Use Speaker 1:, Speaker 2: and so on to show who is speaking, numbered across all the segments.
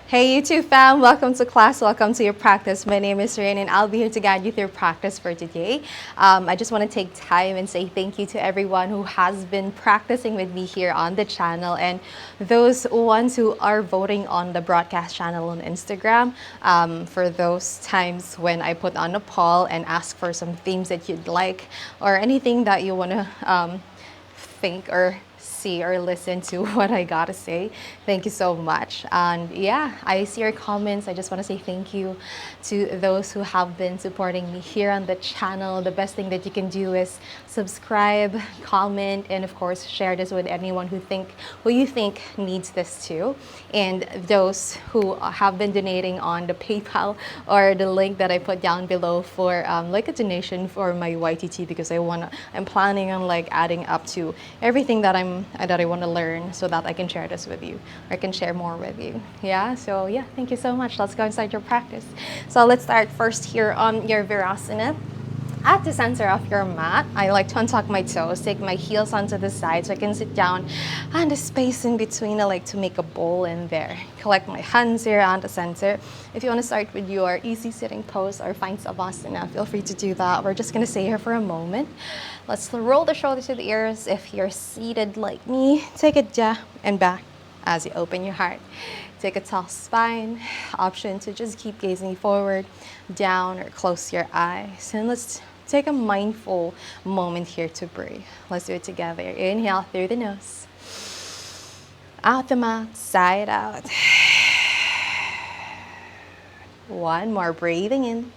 Speaker 1: Hey YouTube fam, welcome to class, welcome to your practice. My name is Rain and I'll be here to guide you through practice for today. I just want to take time and say thank you to everyone who has been practicing with me here on the channel and those ones who are voting on the broadcast channel on Instagram for those times when I put on a poll and ask for some themes that you'd like or anything that you want to think or see or listen to what I gotta say. Thank you so much. And yeah, I see your comments. I just want to say thank you to those who have been supporting me here on the channel. The best thing that you can do is subscribe, comment, and of course share this with anyone who you think needs this too. And those who have been donating on the PayPal or the link that I put down below for like a donation for my YTT, because I'm planning on like adding up to everything that I want to learn so that I can share this with you, or I can share more with you. Yeah, so yeah, thank you so much. Let's go inside your practice. So let's start first here on your Virasana. At the center of your mat, I like to untuck my toes, take my heels onto the side so I can sit down, and the space in between, I like to make a bowl in there. Collect my hands here on the center. If you want to start with your easy sitting pose or find Savasana, feel free to do that. We're just going to stay here for a moment. Let's roll the shoulders to the ears. If you're seated like me, take it down and back as you open your heart. Take a tall spine. Option to just keep gazing forward, down, or close your eyes. And let's take a mindful moment here to breathe. Let's do it together. Inhale through the nose. Out the mouth, side out. One more, breathing in.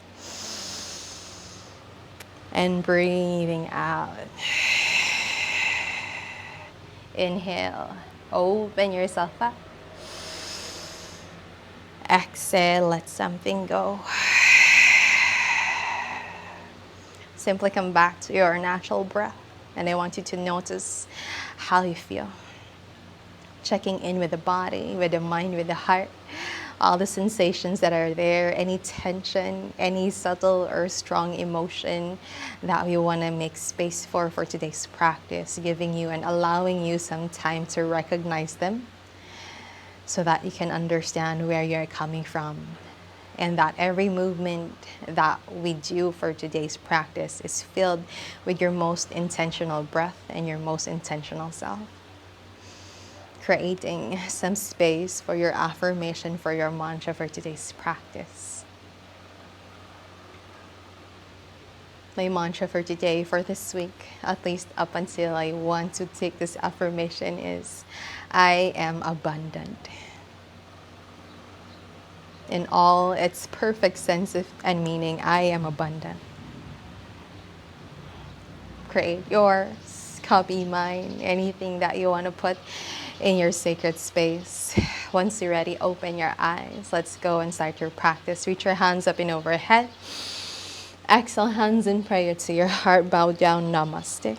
Speaker 1: And breathing out. Inhale, open yourself up. Exhale, let something go. Simply come back to your natural breath, and I want you to notice how you feel. Checking in with the body, with the mind, with the heart, all the sensations that are there, any tension, any subtle or strong emotion that we want to make space for today's practice, giving you and allowing you some time to recognize them so that you can understand where you're coming from, and that every movement that we do for today's practice is filled with your most intentional breath and your most intentional self. Creating some space for your affirmation, for your mantra for today's practice. My mantra for today, for this week, at least up until I want to take this affirmation, is I am abundant. In all its perfect sense and meaning, I am abundant. Create yours, copy mine, anything that you want to put in your sacred space. Once you're ready, open your eyes. Let's go and start your practice. Reach your hands up and overhead. Exhale, hands in prayer to your heart. Bow down, namaste.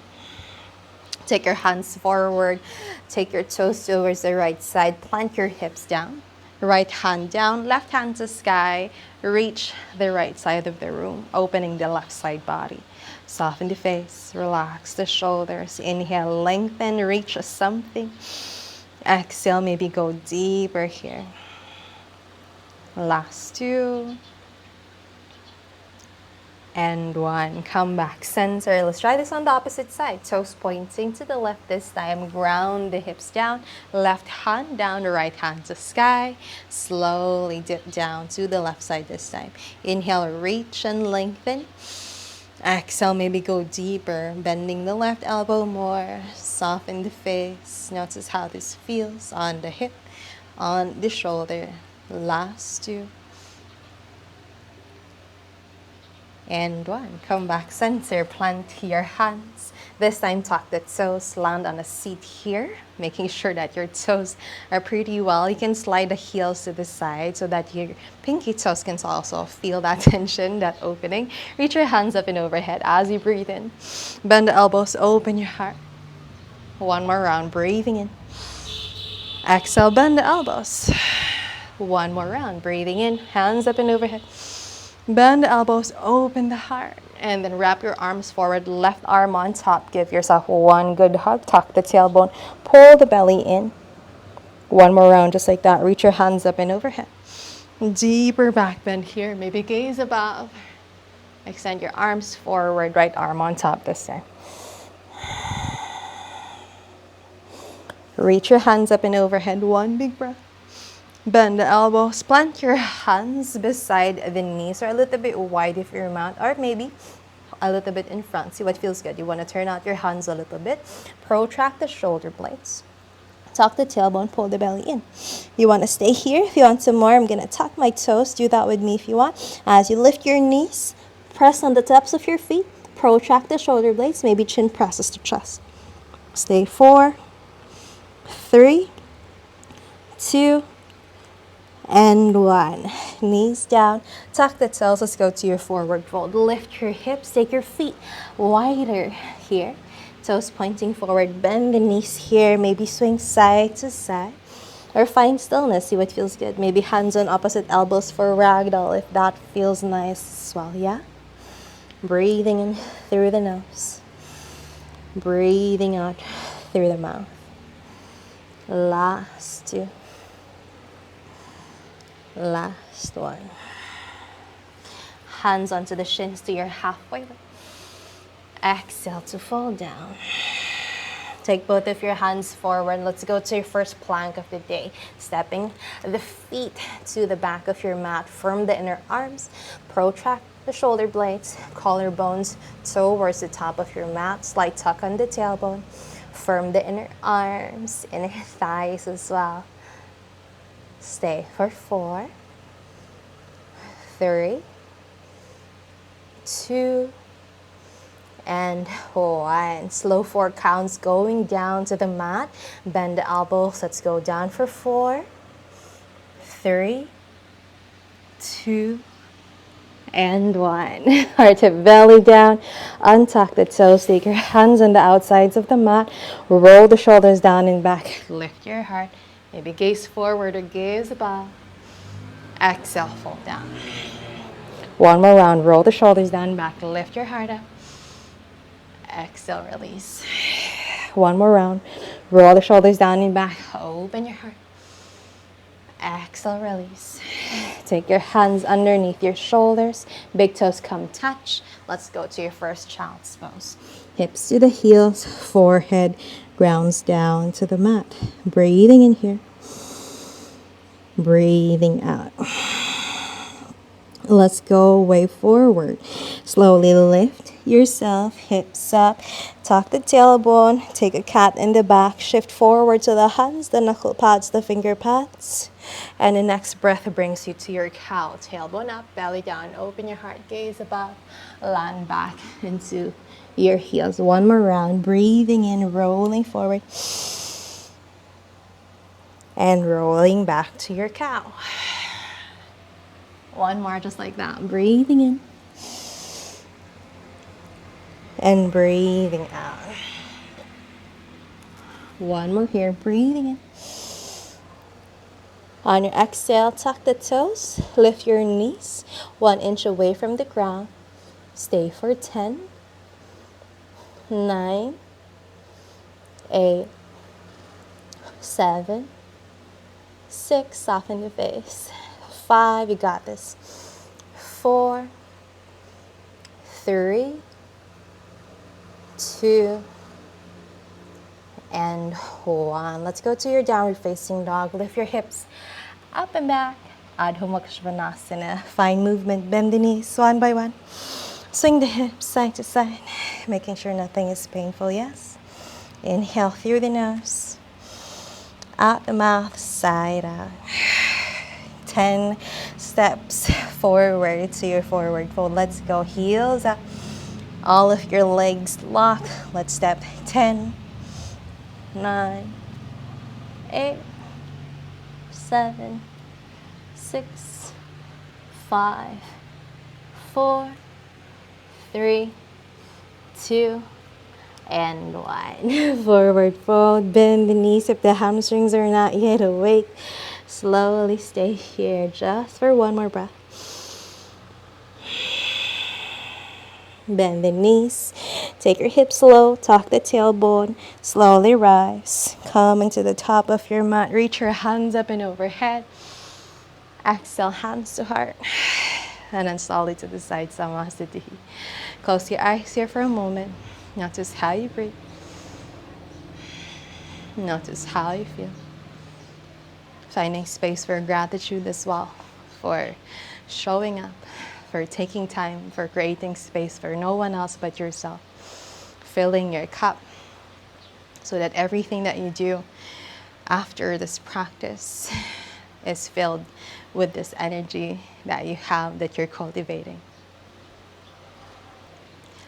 Speaker 1: Take your hands forward. Take your toes towards the right side. Plant your hips down. Right hand down, left hand to sky. Reach the right side of the room, opening the left side body. Soften the face, relax the shoulders. Inhale, lengthen, reach something. Exhale, maybe go deeper here. Last two. And one. Come back, center. Let's try this on the opposite side. Toes pointing to the left this time. Ground the hips down. Left hand down, right hand to sky. Slowly dip down to the left side this time. Inhale, reach and lengthen. Exhale, maybe go deeper. Bending the left elbow more. Soften the face. Notice how this feels on the hip, on the shoulder. Last two. And one. Come back, center, plant your hands. This time, tuck the toes, land on a seat here, making sure that your toes are pretty well. You can slide the heels to the side so that your pinky toes can also feel that tension, that opening. Reach your hands up and overhead as you breathe in. Bend the elbows, open your heart. One more round, breathing in. Exhale, bend the elbows. One more round, breathing in, hands up and overhead. Bend the elbows, open the heart, and then wrap your arms forward, left arm on top. Give yourself one good hug, tuck the tailbone, pull the belly in. One more round, just like that. Reach your hands up and overhead. Deeper back bend here. Maybe gaze above. Extend your arms forward, right arm on top this time. Reach your hands up and overhead. One big breath. Bend the elbows. Plant your hands beside the knees, or a little bit wide if you're mat, or maybe a little bit in front. See what feels good. You want to turn out your hands a little bit. Protract the shoulder blades. Tuck the tailbone, pull the belly in. You want to stay here. If you want some more, I'm going to tuck my toes. Do that with me if you want. As you lift your knees, press on the tops of your feet. Protract the shoulder blades. Maybe chin presses to chest. Stay 4, 3, 2, and 1. Knees down. Tuck the toes. Let's go to your forward fold. Lift your hips. Take your feet wider here. Toes pointing forward. Bend the knees here. Maybe swing side to side. Or find stillness. See what feels good. Maybe hands on opposite elbows for ragdoll if that feels nice as well. Yeah? Breathing in through the nose. Breathing out through the mouth. Last 2. Last 1. Hands onto the shins to your halfway lift. Exhale to fall down. Take both of your hands forward. Let's go to your first plank of the day. Stepping the feet to the back of your mat. Firm the inner arms. Protract the shoulder blades. Collarbones towards the top of your mat. Slight tuck on the tailbone. Firm the inner arms, inner thighs as well. Stay for 4, 3, 2, and 1. Slow 4 counts going down to the mat. Bend the elbows. Let's go down for 4, 3, 2, and 1. Heart to belly down. Untuck the toes. Take your hands on the outsides of the mat. Roll the shoulders down and back. Lift your heart. Maybe gaze forward or gaze above. Exhale, fold down. One more round. Roll the shoulders down and back. Lift your heart up. Exhale, release. One more round. Roll the shoulders down and back. Open your heart. Exhale, release. Take your hands underneath your shoulders. Big toes come touch. Let's go to your first child's pose. Hips to the heels. Forehead grounds down to the mat. Breathing in here. Breathing out. Let's go way forward. Slowly lift yourself, hips up. Tuck the tailbone. Take a cat in the back. Shift forward to the hands, the knuckle pads, the finger pads. And the next breath brings you to your cow. Tailbone up, belly down. Open your heart, gaze above. Land back into your heels. One more round. Breathing in, rolling forward. And rolling back to your cow. One more just like that. Breathing in. And breathing out. One more here. Breathing in. On your exhale, tuck the toes. Lift your knees 1 inch away from the ground. Stay for 10, 9, 8, 7, 6. Soften the face. 5. You got this. 4, 3, 2, and 1. Let's go to your downward facing dog. Lift your hips up and back. Adho Mukha Svanasana. Fine movement. Bend the knees one by one. Swing the hips side to side, making sure nothing is painful. Yes. Inhale through the nose. Out the mouth, side out. 10 steps forward to your forward fold. Let's go. Heels up. All of your legs lock. Let's step. 10, 9, 8, 7, 6, 5, 4, 3, 2, and 1. Forward fold. Bend the knees if the hamstrings are not yet awake. Slowly stay here just for one more breath.
Speaker 2: Bend the knees. Take your hips low. Tuck the tailbone. Slowly rise. Come into the top of your mat.
Speaker 1: Reach your hands up and overhead. Exhale, hands to heart. And then slowly to the side, Samasthiti. Close your eyes here for a moment. Notice how you breathe. Notice how you feel. Finding space for gratitude as well, for showing up, for taking time, for creating space for no one else but yourself. Filling your cup so that everything that you do after this practice is filled with this energy that you have, that you're cultivating.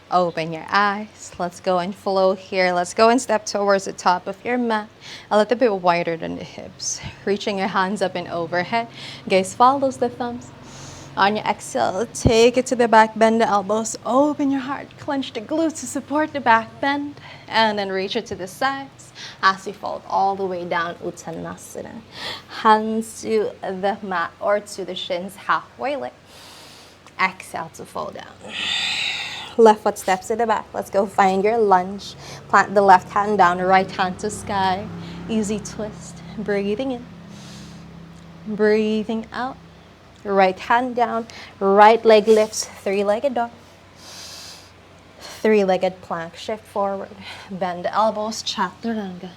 Speaker 1: Open your eyes. Let's go and flow here. Let's go and step towards the top of your mat, a little bit wider than the hips. Reaching your hands up and overhead. Gaze follows the thumbs. On your exhale, take it to the back, bend the elbows, open your heart, clench the glutes to support the back bend, and then reach it to the sides as you fold all the way down, Uttanasana. Hands to the mat or to the shins, halfway lift. Exhale to fold down. Left foot steps to the back. Let's go find your lunge. Plant the left hand down, right hand to sky. Easy twist. Breathing in. Breathing out. Right hand down. Right leg lifts. Three-legged dog. Three-legged plank. Shift forward. Bend the elbows. Chaturanga.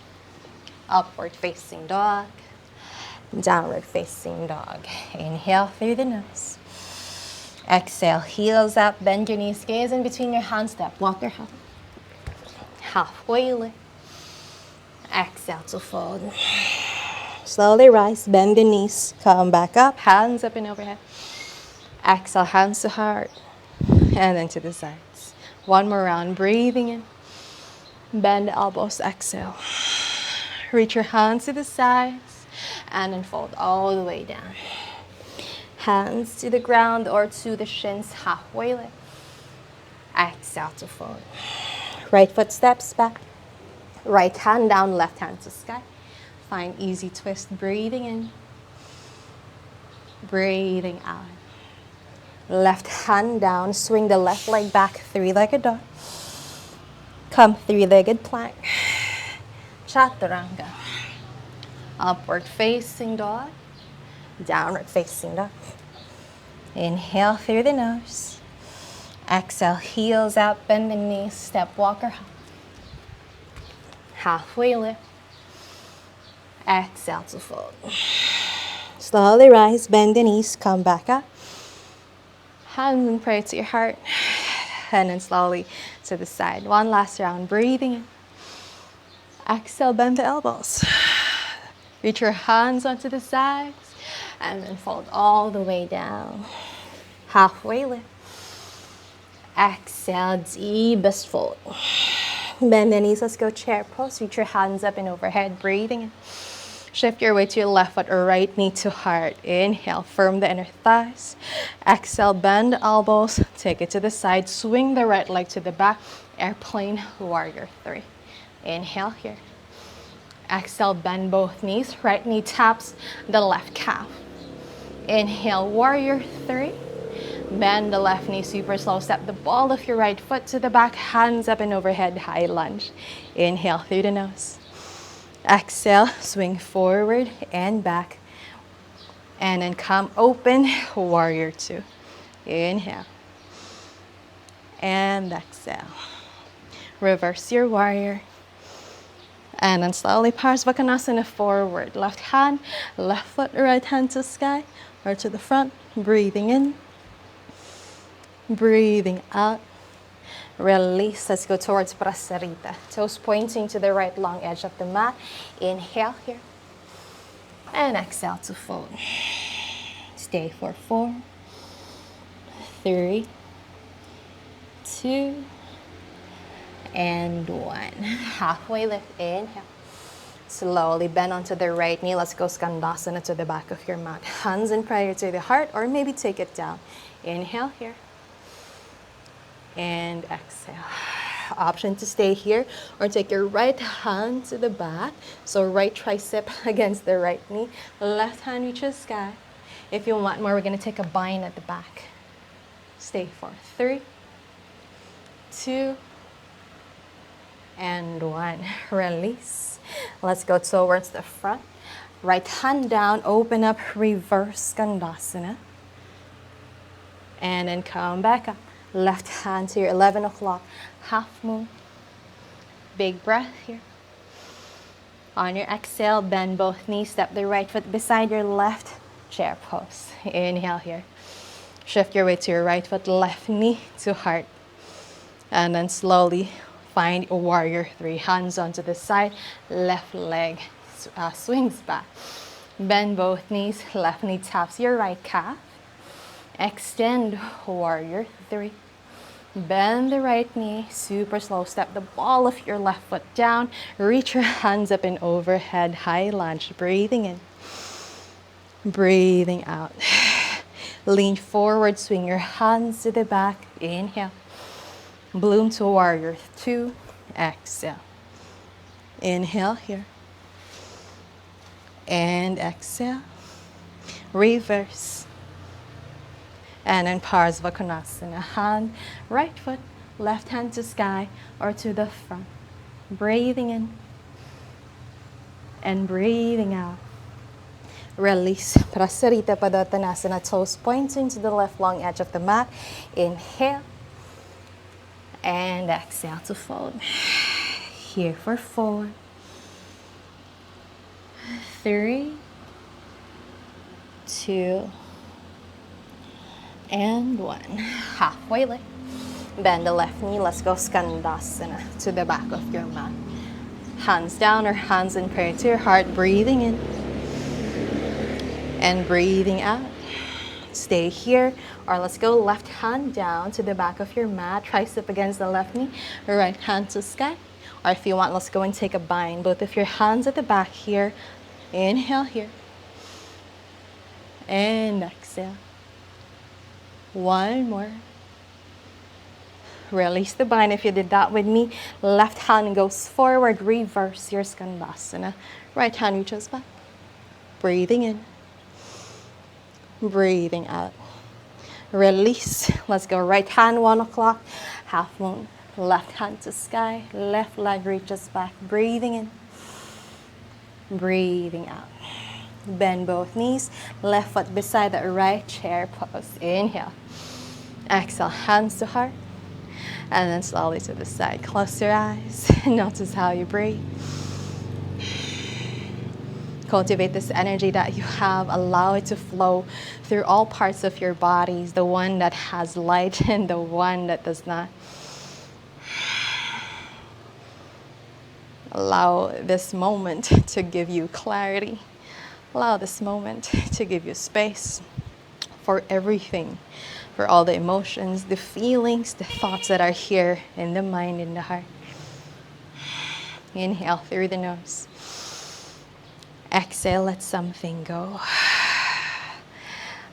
Speaker 1: Upward facing dog. Downward facing dog. Inhale through the nose. Exhale, heels up, bend your knees, gaze in between your hands, step, walk your head. Halfway lift. Exhale to fold. Slowly rise, bend the knees, come back up, hands up and overhead. Exhale, hands to heart, and then to the sides. One more round, breathing in. Bend the elbows, exhale. Reach your hands to the sides, and then fold all the way down. Hands to the ground or to the shins, halfway lift. Exhale to fold. Right foot steps back. Right hand down, left hand to sky. Find easy twist, breathing in. Breathing out. Left hand down, swing the left leg back, three-legged dog. Come three-legged plank. Chaturanga. Upward facing dog. Downward facing dog. Inhale through the nose. Exhale, heels out, bend the knees, step walker. Halfway lift. Exhale to fold. Slowly rise, bend the knees, come back up. Hands and pray to your heart. And then slowly to the side. One last round, breathing in. Exhale, bend the elbows. Reach your hands onto the sides. And then fold all the way down. Halfway lift. Exhale, deepest fold. Bend the knees, let's go chair pose. Reach your hands up and overhead, breathing in. Shift your weight to your left foot or right knee to heart. Inhale, firm the inner thighs. Exhale, bend the elbows. Take it to the side. Swing the right leg to the back. Airplane warrior 3. Inhale here. Exhale, bend both knees. Right knee taps the left calf. Inhale, warrior 3. Bend the left knee, super slow. Step the ball of your right foot to the back. Hands up and overhead, high lunge. Inhale through the nose. Exhale, swing forward and back. And then come open, warrior 2. Inhale. And exhale. Reverse your warrior. And then slowly Parsvakonasana forward. Left hand, left foot, right hand to sky or to the front. Breathing in. Breathing out. Release. Let's go towards Prasarita. Toes pointing to the right long edge of the mat. Inhale here. And exhale to fold. Stay for 4, 3, 2, and 1. Halfway lift. Inhale. Slowly bend onto the right knee. Let's go Skandasana to the back of your mat. Hands in prayer to the heart or maybe take it down. Inhale here. And exhale. Option to stay here or take your right hand to the back. So right tricep against the right knee. Left hand reaches sky. If you want more, we're going to take a bind at the back. Stay for 3, 2, and 1. Release. Let's go towards the front. Right hand down, open up, reverse Skandasana. And then come back up. Left hand to your 11 o'clock, half moon. Big breath here. On your exhale, bend both knees, step the right foot beside your left, chair pose. Inhale here. Shift your weight to your right foot, left knee to heart. And then slowly find a warrior 3. Hands onto the side, left leg swings back. Bend both knees, left knee taps your right calf. Extend warrior 3. Bend the right knee, super slow. Step the ball of your left foot down. Reach your hands up and overhead, high lunge. Breathing in, breathing out. Lean forward, swing your hands to the back. Inhale. Bloom to warrior 2. Exhale. Inhale here. And exhale. Reverse. And then Parsva Konasana. Hand, right foot, left hand to sky or to the front. Breathing in and breathing out. Release. Prasarita Padottanasana. Toes pointing to the left long edge of the mat. Inhale. And exhale to fold. Here for 4, 3, 2, and 1. Halfway lift. Bend the left knee. Let's go Skandasana to the back of your mat. Hands down or hands in prayer to your heart. Breathing in and breathing out. Stay here, or let's go left hand down to the back of your mat. Tricep against the left knee. Right hand to sky. Or if you want, let's go and take a bind. Both of your hands at the back here. Inhale here. And exhale. 1 more. Release the bind. If you did that with me, left hand goes forward, reverse your Skandasana. Right hand reaches back. Breathing in. Breathing out. Release. Let's go right hand 1 o'clock, half moon. Left hand to sky, left leg reaches back. Breathing in. Breathing out. Bend both knees, left foot beside the right, chair pose. Inhale. Exhale, hands to heart. And then slowly to the side. Close your eyes. Notice how you breathe. Cultivate this energy that you have. Allow it to flow through all parts of your bodies. The one that has light and the one that does not. Allow this moment to give you clarity. Allow this moment to give you space for everything, for all the emotions, the feelings, the thoughts that are here in the mind and the heart. Inhale through the nose. Exhale, let something go.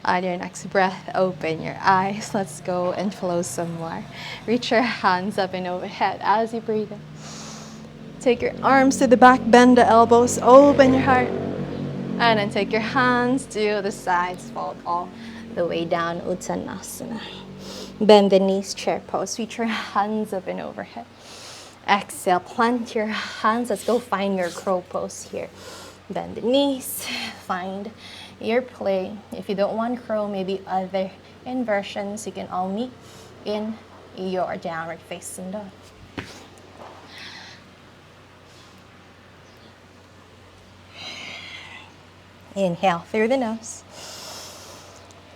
Speaker 1: On your next breath, open your eyes. Let's go and flow some more. Reach your hands up and overhead as you breathe in. Take your arms to the back, bend the elbows, open your heart. And then take your hands to the sides, fold all the way down, Uttanasana. Bend the knees, chair pose. Reach your hands up and overhead. Exhale, plant your hands. Let's go find your crow pose here. Bend the knees, find your play. If you don't want crow, maybe other inversions, you can all meet in your downward facing dog. Inhale through the nose.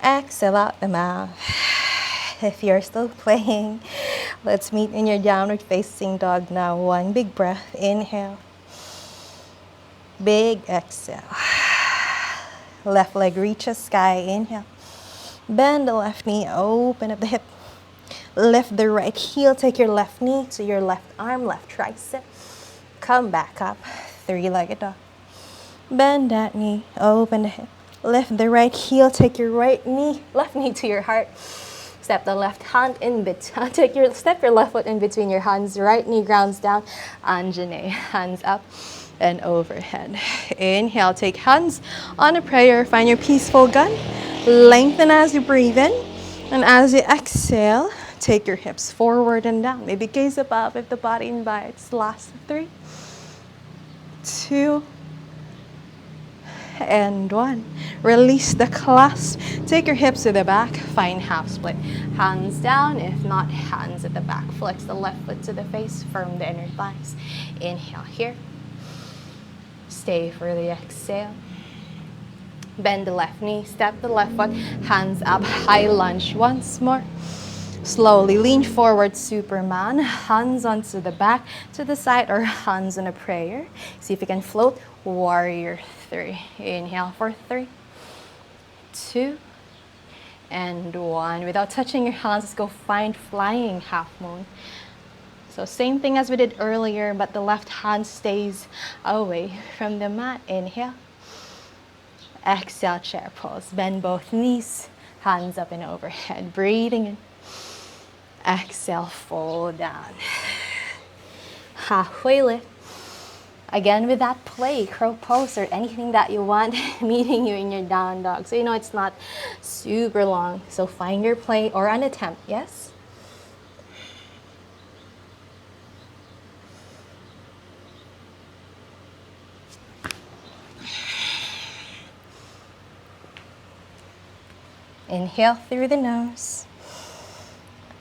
Speaker 1: Exhale out the mouth. If you're still playing, let's meet in your downward facing dog now. 1 big breath. Inhale. Big exhale. Left leg reaches sky. Inhale. Bend the left knee. Open up the hip. Lift the right heel. Take your left knee to your left arm, left tricep. Come back up. 3-legged dog. Bend that knee, open the hip. Lift the right heel, take your right knee, left knee to your heart. Step the left hand in between. Step your left foot in between your hands. Right knee grounds down. Anjane, hands up and overhead. Inhale, take hands on a prayer. Find your peaceful gun. Lengthen as you breathe in. And as you exhale, Take your hips forward and down. Maybe gaze above if the body invites. Last 3, 2, and 1. Release the clasp. Take your hips to the back. Find half split. Hands down, if not, hands at the back. Flex the left foot to the face. Firm the inner thighs. Inhale here. Stay for the exhale. Bend the left knee. Step the left foot. Hands up. High lunge. Once more. Slowly lean forward, Superman. Hands onto the back, to the side, or hands on a prayer. See if you can float. Warrior 3. Inhale for 3, 2, and 1. Without touching your hands, let's go find flying half moon. So same thing as we did earlier, but the left hand stays away from the mat. Inhale. Exhale, chair pose. Bend both knees, hands up and overhead. Breathing in. Exhale, fold down. Halfway lift. Again with that play, crow pose or anything that you want meeting you in your down dog. So you know it's not super long. So find your play or an attempt, yes? Inhale through the nose.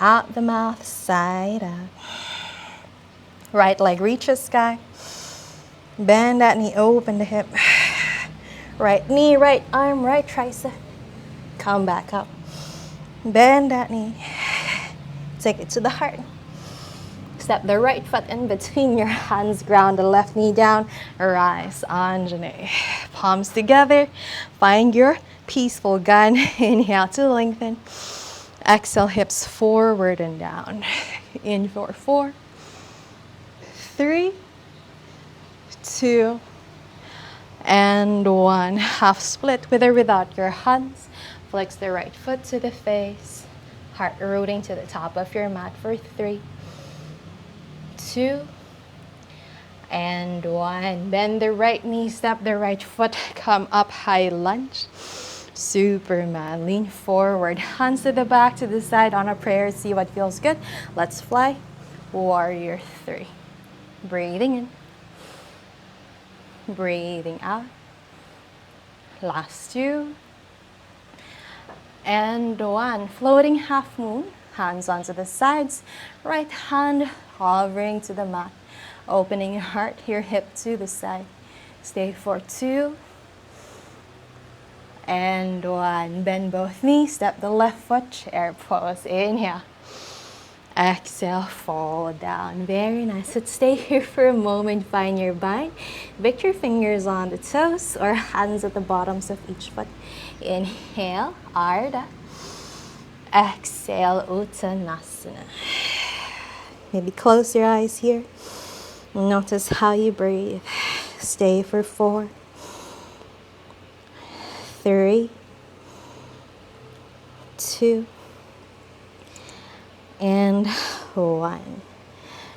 Speaker 1: Out the mouth, side up. Right leg reaches sky. Bend that knee, open the hip. Right knee, right arm, right tricep. Come back up. Bend that knee. Take it to the heart. Step the right foot in between your hands. Ground the left knee down. Rise, Anjane. Palms together. Find your peaceful gun. Inhale to lengthen. Exhale, hips forward and down. In for 4, 3, 2, and 1. Half split with or without your hands. Flex the right foot to the face. Heart rooting to the top of your mat for 3, 2, and 1. Bend the right knee, step the right foot, come up, high lunge. Superman, lean forward, hands to the back, to the side on a prayer. See what feels good. Let's fly. Warrior 3. Breathing in. Breathing out. Last 2. And 1. Floating half moon. Hands onto the sides. Right hand hovering to the mat. Opening your heart, your hip to the side. Stay for 2. And 1. Bend both knees. Step the left foot. Chair pose. Inhale. Exhale. Fall down. Very nice. Let's stay here for a moment. Find your bind. Pick your fingers on the toes or hands at the bottoms of each foot. Inhale. Ardha. Exhale. Uttanasana. Maybe close your eyes here. Notice how you breathe. Stay for 4, 3, 2, and 1.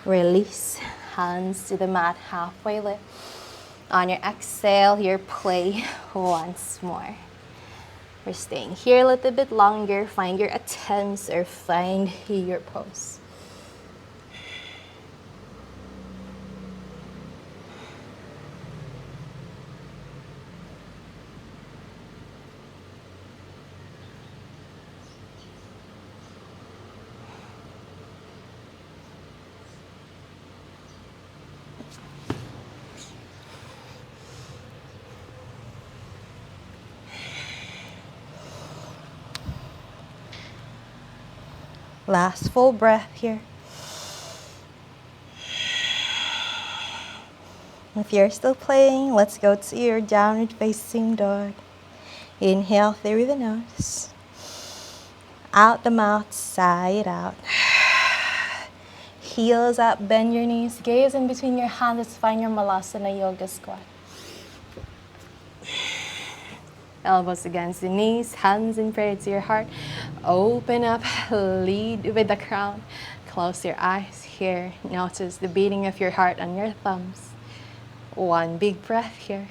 Speaker 1: Release. Hands to the mat, halfway lift. On your exhale, your play once more. We're staying here a little bit longer. Find your attempts or find your pose. Last full breath here. If you're still playing, let's go to your downward facing dog. Inhale through the nose. Out the mouth, side out. Heels up, bend your knees. Gaze in between your hands. Let's find your Malasana Yoga squat. Elbows against the knees, hands in prayer to your heart. Open up, lead with the crown. Close your eyes here. Notice the beating of your heart on your thumbs. 1 big breath here.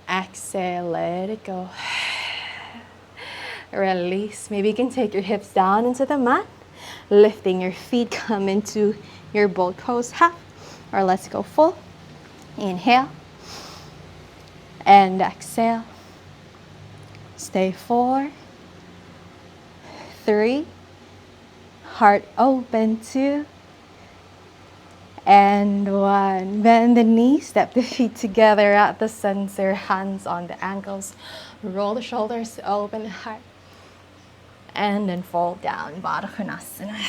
Speaker 1: Exhale, let it go. Release. Maybe you can take your hips down into the mat, lifting your feet, come into your boat pose half, or let's go full. Inhale and exhale. Stay 4, 3, heart open 2, and 1. Bend the knees, step the feet together at the center, hands on the ankles. Roll the shoulders, open the heart, and then fall down, Baddha Konasana.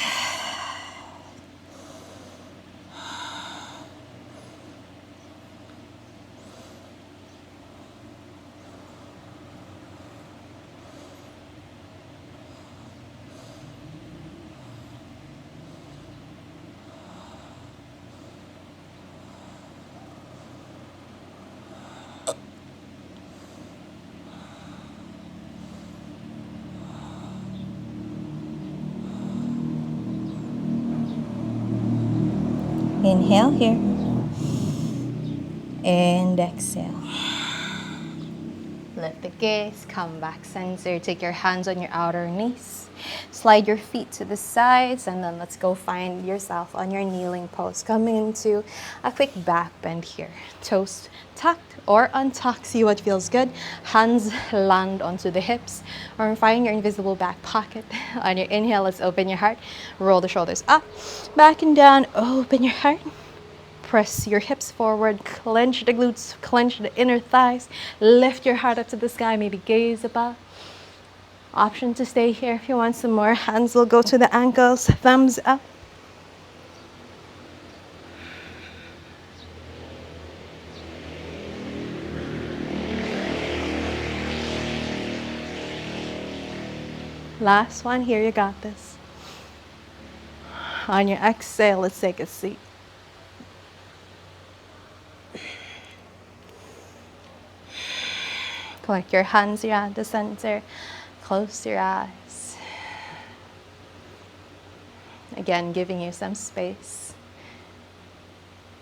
Speaker 2: Inhale here. And exhale.
Speaker 1: Lift the gaze, come back center. Take your hands on your outer knees. Slide your feet to the sides, and then let's go find yourself on your kneeling pose. Coming into a quick back bend here. Toes tucked or untucked, see what feels good. Hands land onto the hips, or find your invisible back pocket. On your inhale, let's open your heart. Roll the shoulders up, back and down. Open your heart. Press your hips forward, clench the glutes, clench the inner thighs, lift your heart up to the sky, maybe gaze above. Option to stay here if you want some more. Hands will go to the ankles, thumbs up. Last one, here you got this. On your exhale, let's take a seat. Collect your hands here at the center. Close your eyes. Again, giving you some space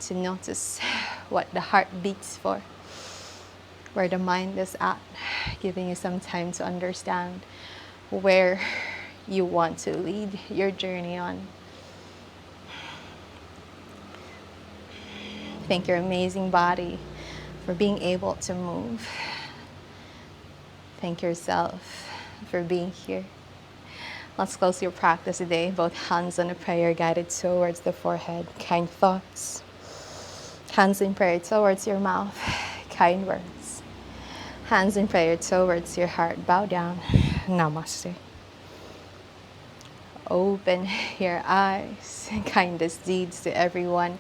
Speaker 1: to notice what the heart beats for, where the mind is at, giving you some time to understand where you want to lead your journey on. Thank your amazing body for being able to move. Thank yourself for being here. Let's close your practice today. Both hands on a prayer guided towards the forehead. Kind thoughts. Hands in prayer towards your mouth. Kind words. Hands in prayer towards your heart. Bow down. Namaste. Open your eyes. Kindest deeds to everyone,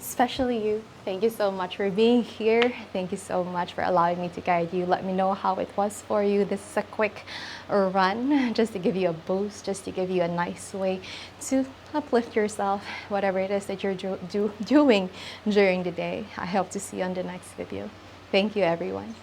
Speaker 1: especially you. Thank you so much for being here. Thank you so much for allowing me to guide you. Let me know how it was for you. This is a quick run just to give you a boost, just to give you a nice way to uplift yourself, whatever it is that you're doing during the day. I hope to see you on the next video. Thank you, everyone.